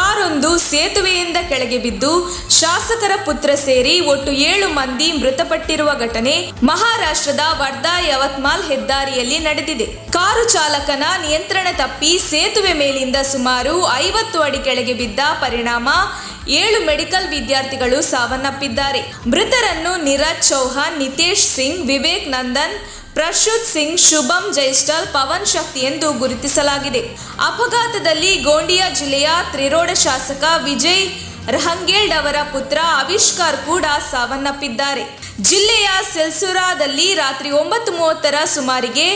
ಕಾರೊಂದು ಸೇತುವೆಯಿಂದ ಕೆಳಗೆ ಬಿದ್ದು ಶಾಸಕರ ಪುತ್ರ ಸೇರಿ ಒಟ್ಟು 7 ಮಂದಿ ಮೃತಪಟ್ಟಿರುವ ಘಟನೆ ಮಹಾರಾಷ್ಟ್ರದ ವರ್ಧಾ ಯವತ್ಮಾಲ್ ಹೆದ್ದಾರಿಯಲ್ಲಿ ನಡೆದಿದೆ. ಕಾರು ಚಾಲಕನ ನಿಯಂತ್ರಣ ತಪ್ಪಿ ಸೇತುವೆ ಮೇಲಿಂದ ಸುಮಾರು 50 ಅಡಿ ಕೆಳಗೆ ಬಿದ್ದ ಪರಿಣಾಮ 7 ಮೆಡಿಕಲ್ ವಿದ್ಯಾರ್ಥಿಗಳು ಸಾವನ್ನಪ್ಪಿದ್ದಾರೆ. ಮೃತರನ್ನು ನೀರಜ್ ಚೌಹಾನ್, ನಿತೇಶ್ ಸಿಂಗ್, ವಿವೇಕ್ ನಂದನ್, ಪ್ರಶುತ್ ಸಿಂಗ್, ಶುಭಂ ಜೈಸ್ಟಲ್, ಪವನ್ ಶಕ್ತಿ ಎಂದು ಗುರುತಿಸಲಾಗಿದೆ. ಅಪಘಾತದಲ್ಲಿ ಗೋಂಡಿಯಾ ಜಿಲ್ಲೆಯ ತ್ರಿರೋಡ ಶಾಸಕ ವಿಜಯ್ ರಹಂಗೇಲ್ಡ್ ಅವರ ಪುತ್ರ ಆವಿಷ್ಕಾರ್ ಕೂಡ ಸಾವನ್ನಪ್ಪಿದ್ದಾರೆ. ಜಿಲ್ಲೆಯ ಸಿಲ್ಸುರಾದಲ್ಲಿ ರಾತ್ರಿ 9:30ರ ಸುಮಾರಿಗೆ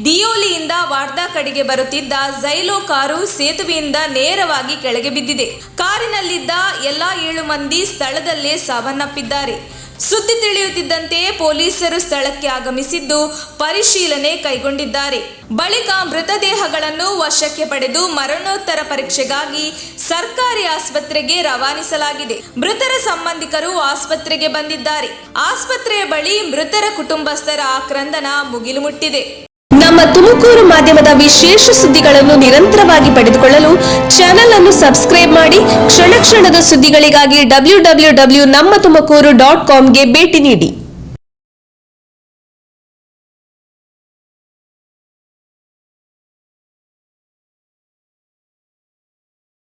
ದಿಯೋಲಿಯಿಂದ ವಾರ್ಧಾ ಕಡೆಗೆ ಬರುತ್ತಿದ್ದ ಝೈಲೋ ಕಾರು ಸೇತುವೆಯಿಂದ ನೇರವಾಗಿ ಕೆಳಗೆ ಬಿದ್ದಿದೆ. ಕಾರಿನಲ್ಲಿದ್ದ ಎಲ್ಲ 7 ಮಂದಿ ಸ್ಥಳದಲ್ಲೇ ಸಾವನ್ನಪ್ಪಿದ್ದಾರೆ. ಸುದ್ದಿ ತಿಳಿಯುತ್ತಿದ್ದಂತೆ ಪೊಲೀಸರು ಸ್ಥಳಕ್ಕೆ ಆಗಮಿಸಿದ್ದು ಪರಿಶೀಲನೆ ಕೈಗೊಂಡಿದ್ದಾರೆ. ಬಳಿಕ ಮೃತದೇಹಗಳನ್ನು ವಶಕ್ಕೆ ಪಡೆದು ಮರಣೋತ್ತರ ಪರೀಕ್ಷೆಗಾಗಿ ಸರ್ಕಾರಿ ಆಸ್ಪತ್ರೆಗೆ ರವಾನಿಸಲಾಗಿದೆ. ಮೃತರ ಸಂಬಂಧಿಕರು ಆಸ್ಪತ್ರೆಗೆ ಬಂದಿದ್ದಾರೆ. ಆಸ್ಪತ್ರೆಯ ಬಳಿ ಮೃತರ ಕುಟುಂಬಸ್ಥರ ಆಕ್ರಂದನ ಮುಗಿಲು ಮುಟ್ಟಿದೆ. ನಮ್ಮ ತುಮಕೂರು ಮಾಧ್ಯಮದ ವಿಶೇಷ ಸುದ್ದಿಗಳನ್ನು ನಿರಂತರವಾಗಿ ಪಡೆದುಕೊಳ್ಳಲು ಚಾನೆಲ್ ಅನ್ನು ಸಬ್ಸ್ಕ್ರೈಬ್ ಮಾಡಿ. ಕ್ಷಣ ಕ್ಷಣದ ಸುದ್ದಿಗಳಿಗಾಗಿ www.nammathumakuru.com ಗೆ ಭೇಟಿ ನೀಡಿ.